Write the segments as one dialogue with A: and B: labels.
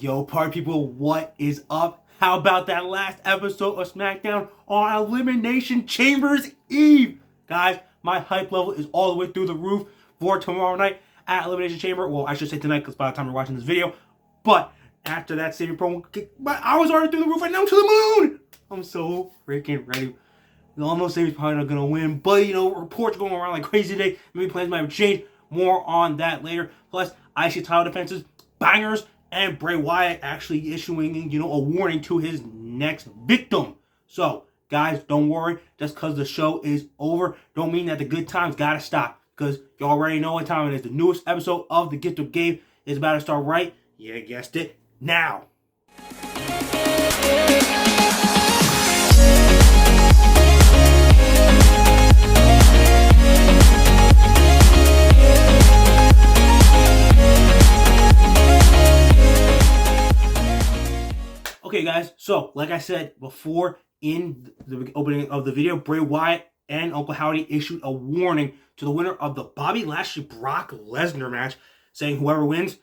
A: Yo, party people, what is up? How about that last episode of SmackDown on Elimination Chambers Eve? Guys, my hype level is all the way through the roof for tomorrow night at Elimination Chamber. Well, I should say tonight because by the time you're watching this video. But after that saving promo, I was already through the roof and now to the moon. I'm so freaking ready. All those Sami's probably not going to win. But, reports going around like crazy today. Maybe plans might have changed. More on that later. Plus, IC title defenses, bangers, and Bray Wyatt actually issuing, a warning to his next victim. So, guys, don't worry. Just because the show is over, don't mean that the good times gotta stop. Because you already know what time it is. The newest episode of The Gift of Gabe is about to start right, you guessed it, now. Okay, guys, so like I said before in the opening of the video, Bray Wyatt and Uncle Howdy issued a warning to the winner of the Bobby Lashley-Brock Lesnar match, saying whoever wins,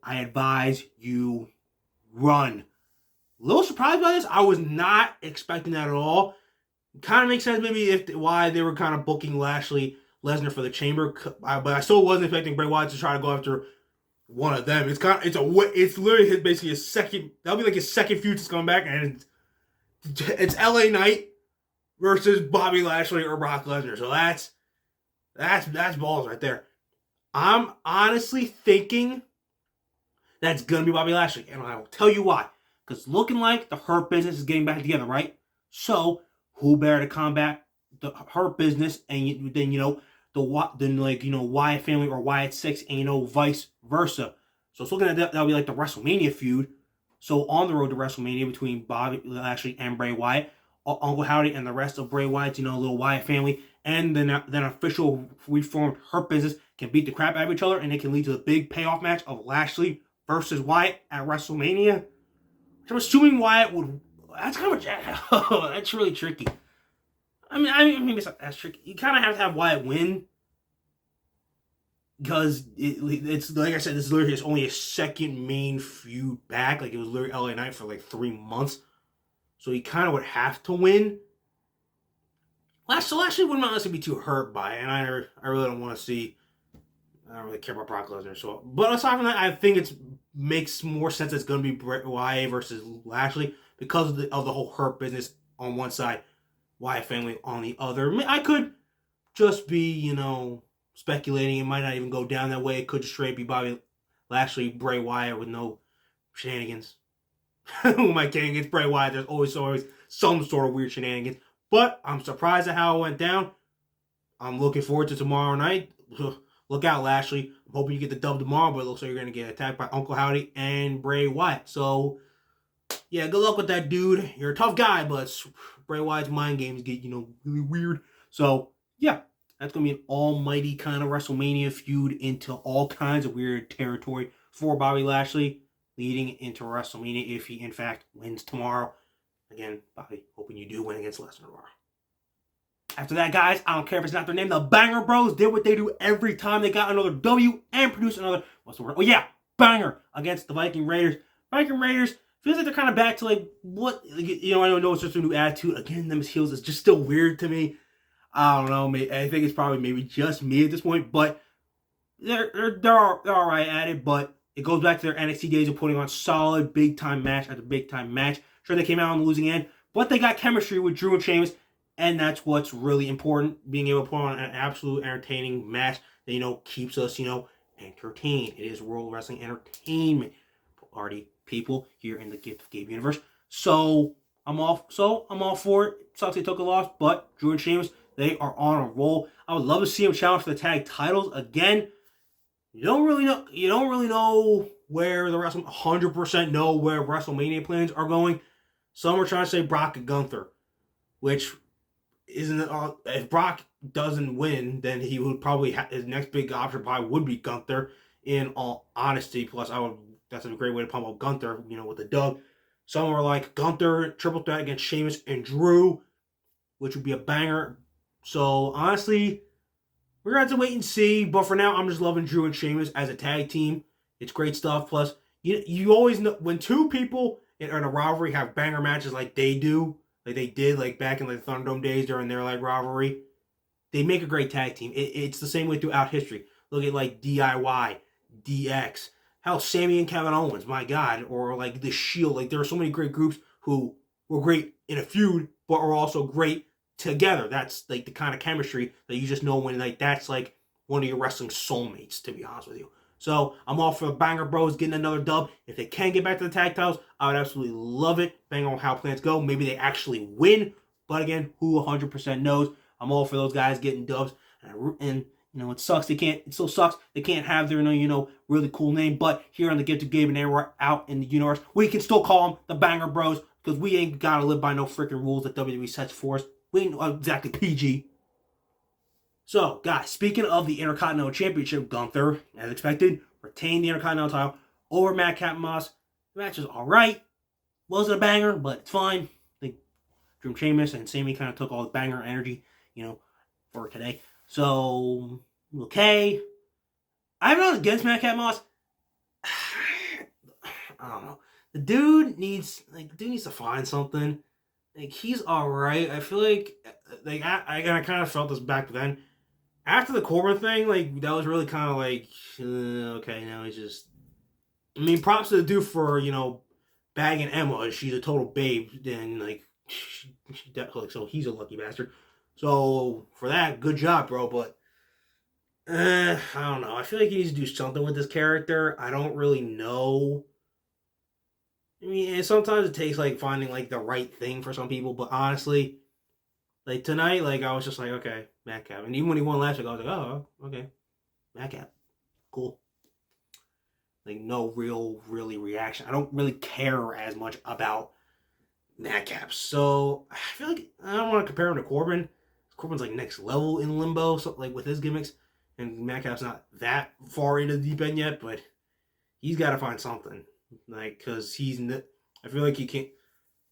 A: I advise you run. A little surprised by this. I was not expecting that at all. Kind of makes sense maybe why they were kind of booking Lashley-Lesnar for the Chamber, but I still wasn't expecting Bray Wyatt to try to go after one of them. It's literally basically his second. That'll be like his second feud that's coming back, and it's LA Knight versus Bobby Lashley or Brock Lesnar. So that's balls right there. I'm honestly thinking that's gonna be Bobby Lashley, and I will tell you why. Because looking like the Hurt Business is getting back together, right? So who better to combat the Hurt Business and then Wyatt family or Wyatt 6 and vice versa. So it's looking at that'll be like the WrestleMania feud. So on the road to WrestleMania between Bobby Lashley and Bray Wyatt, Uncle Howdy and the rest of Bray Wyatt's, little Wyatt family, and then official reformed Hurt Business can beat the crap out of each other, and it can lead to the big payoff match of Lashley versus Wyatt at WrestleMania. Which I'm assuming Wyatt would. That's kind of that's really tricky. I mean, it's not as tricky. You kind of have to have Wyatt win. Because it's like I said, this is literally only a second main feud back. Like, it was literally LA Knight for like 3 months. So he kind of would have to win. Lashley wouldn't honestly be too hurt by it. And I really don't want to see. I don't really care about Brock Lesnar. So, but aside from that, I think it makes more sense it's going to be Bray Wyatt versus Lashley because of the whole Hurt Business on one side, Wyatt family on the other. I could just be, speculating. It might not even go down that way. It could just straight be Bobby Lashley, Bray Wyatt with no shenanigans. Who am I kidding? It's Bray Wyatt. There's always some sort of weird shenanigans. But I'm surprised at how it went down. I'm looking forward to tomorrow night. Look out, Lashley. I'm hoping you get the dub tomorrow, but it looks like you're going to get attacked by Uncle Howdy and Bray Wyatt. So, yeah, good luck with that, dude. You're a tough guy, but Bray Wyatt's mind games get, really weird. So, yeah. That's going to be an almighty kind of WrestleMania feud into all kinds of weird territory for Bobby Lashley leading into WrestleMania if he, in fact, wins tomorrow. Again, Bobby, hoping you do win against Lesnar tomorrow. After that, guys, I don't care if it's not their name. The Banger Bros did what they do every time. They got another W and produced another, what's the word? Oh, yeah, banger against the Viking Raiders. Viking Raiders feels like they're kind of back to, like, what, I know it's just a new attitude. Again, them as heels is just still weird to me. I don't know. I think it's probably maybe just me at this point, but they're all right at it. But it goes back to their NXT days of putting on solid big time match after big time match. Sure, they came out on the losing end, but they got chemistry with Drew and Sheamus, and that's what's really important. Being able to put on an absolute entertaining match that keeps us entertained. It is World Wrestling Entertainment party people here in the Gift of Gabe universe. So I'm all for it. Sucks they took a loss, but Drew and Sheamus, they are on a roll. I would love to see them challenge for the tag titles again. You don't really know where the 100% know where WrestleMania plans are going. Some are trying to say Brock and Gunther, which isn't. If Brock doesn't win, then he would probably his next big option probably would be Gunther. In all honesty, plus that's a great way to pump up Gunther. With the dub. Some are like Gunther triple threat against Sheamus and Drew, which would be a banger. So, honestly, we're going to have to wait and see. But for now, I'm just loving Drew and Sheamus as a tag team. It's great stuff. Plus, You always know when two people in a rivalry have banger matches like they do, like they did like back in the Thunderdome days during their like rivalry. They make a great tag team. It's the same way throughout history. Look at like DIY, DX, hell, Sami and Kevin Owens, my God, or like the Shield. Like there are so many great groups who were great in a feud, but are also great together. That's like the kind of chemistry that you just know when like that's like one of your wrestling soulmates, to be honest with you. So I'm all for the Banger Bros getting another dub. If they can get back to the tag titles, I would absolutely love it. Depending on how plans go, maybe they actually win. But again, who 100% knows? I'm all for those guys getting dubs. And you know, it sucks. It still sucks. They can't have their, really cool name. But here on the Get to Gabe and Aaron out in the universe, we can still call them the Banger Bros because we ain't got to live by no freaking rules that WWE sets for us. We ain't exactly PG. So, guys, speaking of the Intercontinental Championship, Gunther, as expected, retained the Intercontinental title over Madcap Moss. The match is alright. Wasn't a banger, but it's fine. I think Sheamus and Sami kind of took all the banger energy, for today. So, okay. I'm not against Madcap Moss. I don't know. The dude needs to find something. Like, he's alright. I feel like I kind of felt this back then. After the Corbin thing, that was really kind of okay, now he's just... I mean, props to the dude for, bagging Emma. She's a total babe. And, so he's a lucky bastard. So, for that, good job, bro. But, I don't know. I feel like he needs to do something with this character. I don't really know. I mean, and sometimes it takes, finding, the right thing for some people. But honestly... tonight, I was just okay, Madcap. And even when he won last week, I was oh, okay, Madcap. Cool. No really reaction. I don't really care as much about Madcap. So, I feel like I don't want to compare him to Corbin. Corbin's, next level in Limbo, so, with his gimmicks. And Madcap's not that far into the deep end yet, but he's got to find something. Because I feel like he can't...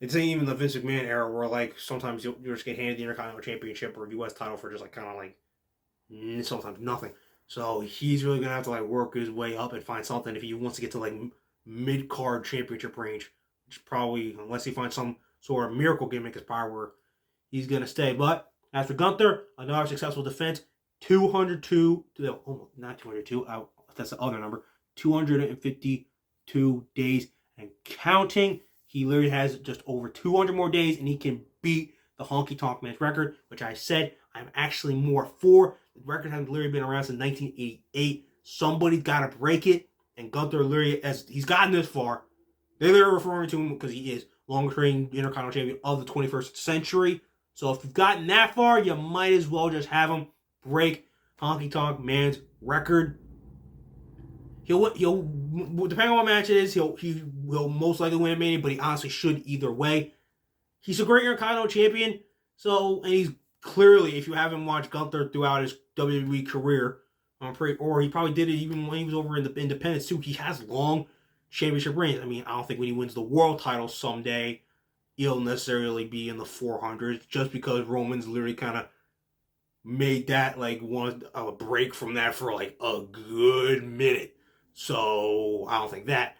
A: It's ain't even the Vince McMahon era where, sometimes you'll just get handed the Intercontinental Championship or U.S. title for just, sometimes nothing. So he's really going to have to, work his way up and find something if he wants to get to, mid-card championship range. Which probably, unless he finds some sort of miracle gimmick, is probably where he's going to stay. But as for Gunther, another successful defense. 202, not 202, that's the other number. 252 days and counting. He literally has just over 200 more days, and he can beat the Honky Tonk Man's record, which I said I'm actually more for. The record has literally been around since 1988. Somebody's got to break it, and Gunther literally, as he's gotten this far, they're literally referring to him because he is longest-reigning Intercontinental Champion of the 21st century. So if you've gotten that far, you might as well just have him break Honky Tonk Man's record. He'll depending on what match it is, he'll most likely win a Mania, but he honestly should either way. He's a great Intercontinental Champion, and he's clearly, if you haven't watched Gunther throughout his WWE career, or he probably did it even when he was over in the Independence too, he has long championship reigns. I mean, I don't think when he wins the world title someday, he'll necessarily be in the 400s, just because Roman's literally kind of made that, want a break from that for, a good minute. So, I don't think that.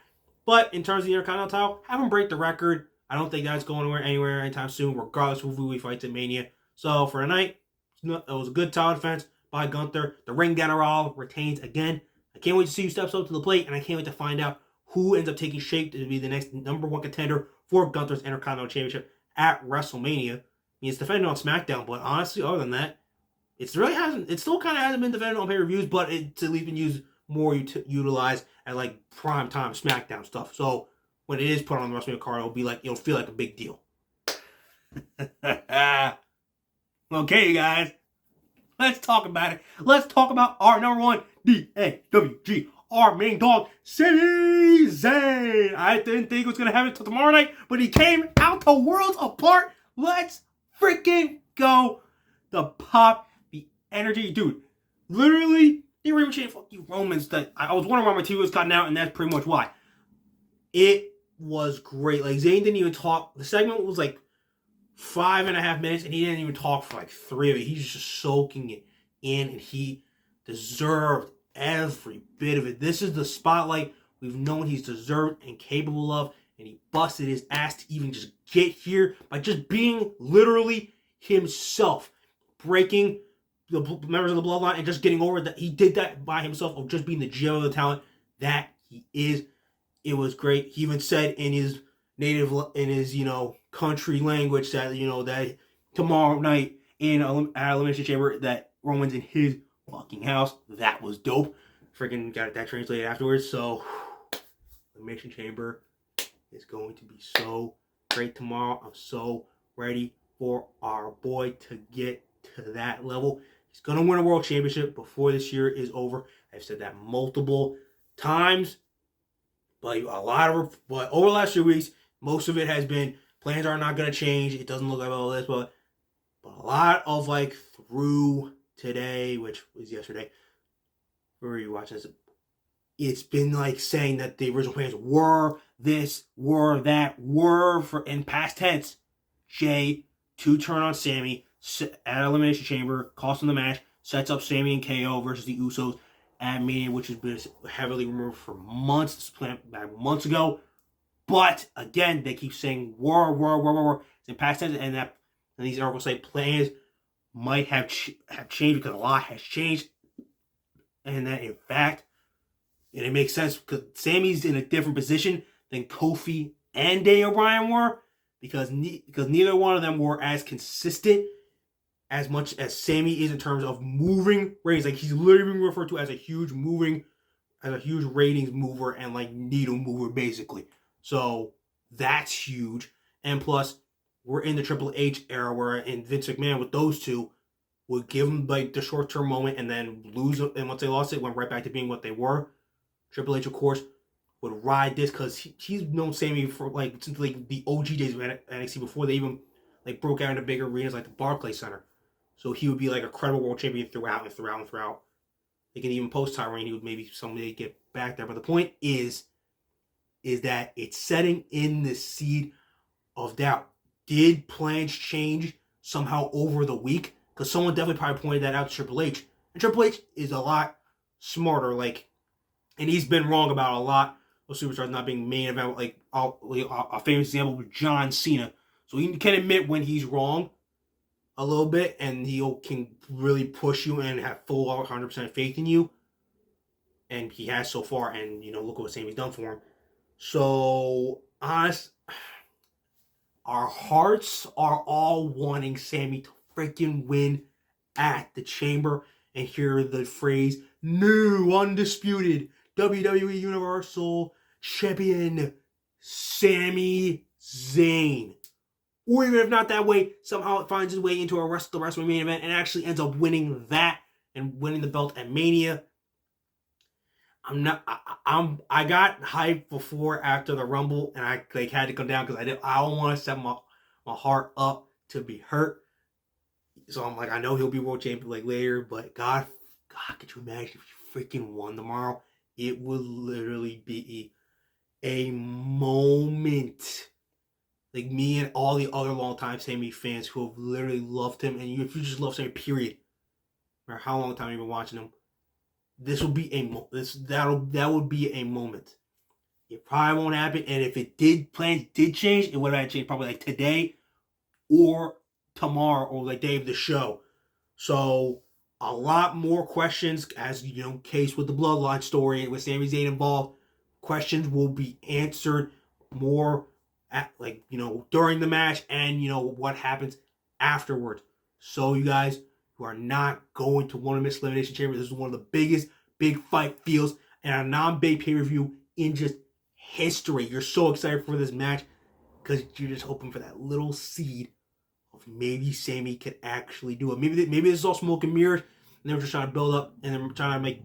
A: But in terms of the Intercontinental title, have him break the record. I don't think that's going anywhere anytime soon, regardless of who he fights at Mania. So, for tonight, it was a good title defense by Gunther. The Ring General retains again. I can't wait to see who steps up to the plate, and I can't wait to find out who ends up taking shape to be the next number one contender for Gunther's Intercontinental Championship at WrestleMania. He's defending on SmackDown, but honestly, other than that, it still kind of hasn't been defended on pay-per-views, but it's at least been more utilized at prime time SmackDown stuff. So when it is put on the WrestleMania card, it'll feel like a big deal. Okay, guys, let's talk about it. Let's talk about our number one DAWG, our main dog, Sami Zayn. I didn't think it was gonna happen until tomorrow night, but he came out to worlds apart. Let's freaking go! The pop, the energy, dude. Literally. They were even chanting, fuck you, Romans. That I was wondering why my TV was cutting out, and that's pretty much why. It was great. Zayn didn't even talk. The segment was 5.5 minutes, and he didn't even talk for 3 of it. He's just soaking it in, and he deserved every bit of it. This is the spotlight we've known he's deserved and capable of, and he busted his ass to even just get here by just being literally himself, breaking the members of the bloodline and just getting over that. He did that by himself of just being the gem of the talent that he is. It was great. He even said in his country language that, that tomorrow night at Elimination Chamber that Roman's in his fucking house. That was dope. Freaking got that translated afterwards. So, Elimination Chamber is going to be so great tomorrow. I'm so ready for our boy to get to that level. He's going to win a world championship before this year is over. I've said that multiple times. But over the last few weeks, most of it has been plans are not going to change. It doesn't look like all this, but a lot of through today, which was yesterday, where you watching this, it's been saying that the original plans were this, were that, were for in past tense. Jay to turn on Sami at Elimination Chamber, cost him the match, sets up Sami and KO versus the Usos at Mania, which has been heavily rumored for months. This planned back months ago. But again, they keep saying were. It's in past tense, and these articles say plans might have changed because a lot has changed, and that in fact, and it makes sense because Sami's in a different position than Kofi and Daniel Bryan were, because neither one of them were as consistent as much as Sami is in terms of moving ratings. He's literally being referred to as a huge ratings mover and needle mover basically. So that's huge. And plus, we're in the Triple H era where in Vince McMahon with those two would give them the short-term moment and then lose it. And once they lost it, went right back to being what they were. Triple H, of course, would ride this because he's known Sami for since the OG days of NXT before they even broke out into bigger arenas like the Barclays Center. So he would be a credible world champion throughout. They can even post Tyrion, he would maybe someday get back there. But the point is that it's setting in the seed of doubt. Did plans change somehow over the week? Because someone definitely probably pointed that out to Triple H. And Triple H is a lot smarter, and he's been wrong about a lot of superstars not being main event. A famous example with John Cena. So he can admit when he's wrong a little bit, and he can really push you and have full 100% faith in you. And he has so far, and look what Sami's done for him. So, our hearts are all wanting Sami to freaking win at the Chamber and hear the phrase, new undisputed WWE Universal Champion Sami Zayn. Or even if not that way, somehow it finds its way into the WrestleMania main event and actually ends up winning that and winning the belt at Mania. I got hyped before after the Rumble, and I had to come down because I don't want to set my heart up to be hurt. So I'm I know he'll be world champion later, but God, could you imagine if he freaking won tomorrow? It would literally be a moment. Me and all the other longtime Sami fans who have literally loved him, and if you just love Sami, period, no matter how long time you've been watching him, this will be that would be a moment. It probably won't happen, and if plans did change, it would have changed probably today or tomorrow or day of the show. So a lot more questions, as case with the Bloodline story with Sami Zayn involved. Questions will be answered more during the match and what happens afterwards. So you guys who are not going to want to miss Elimination Chamber, this is one of the biggest big fight feels and a non-big pay-per-view in just history. You're so excited for this match because you're just hoping for that little seed of maybe Sami could actually do it. Maybe this is all smoke and mirrors, and they're just trying to build up and they're trying to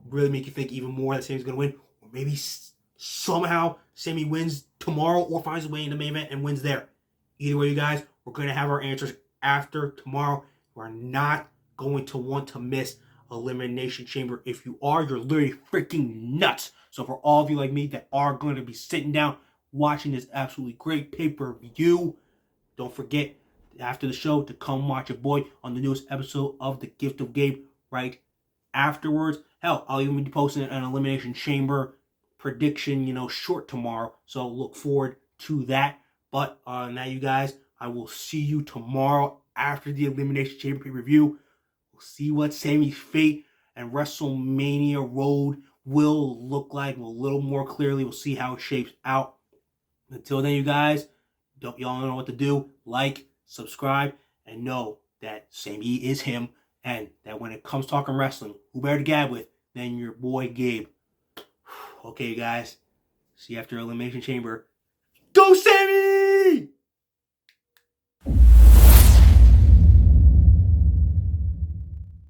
A: really make you think even more that Sami's going to win. Or maybe somehow Sami wins tomorrow or finds a way in the main event and wins there. Either way, you guys, we're going to have our answers after tomorrow. We're not going to want to miss Elimination Chamber. If you are, you're literally freaking nuts. So for all of you like me that are going to be sitting down watching this absolutely great pay-per-view, don't forget after the show to come watch your boy on the newest episode of The Gift of Gabe right afterwards. Hell, I'll even be posting an Elimination Chamber prediction, short tomorrow. So look forward to that. But now, you guys, I will see you tomorrow after the Elimination Chamber pay-per-view. We'll see what Sami's fate and WrestleMania Road will look like a little more clearly. We'll see how it shapes out. Until then, you guys, y'all know what to do. Like, subscribe, and know that Sami is him, and that when it comes talking wrestling, who better to gab with than your boy Gabe. Okay, you guys. See you after Elimination Chamber. Go Sami!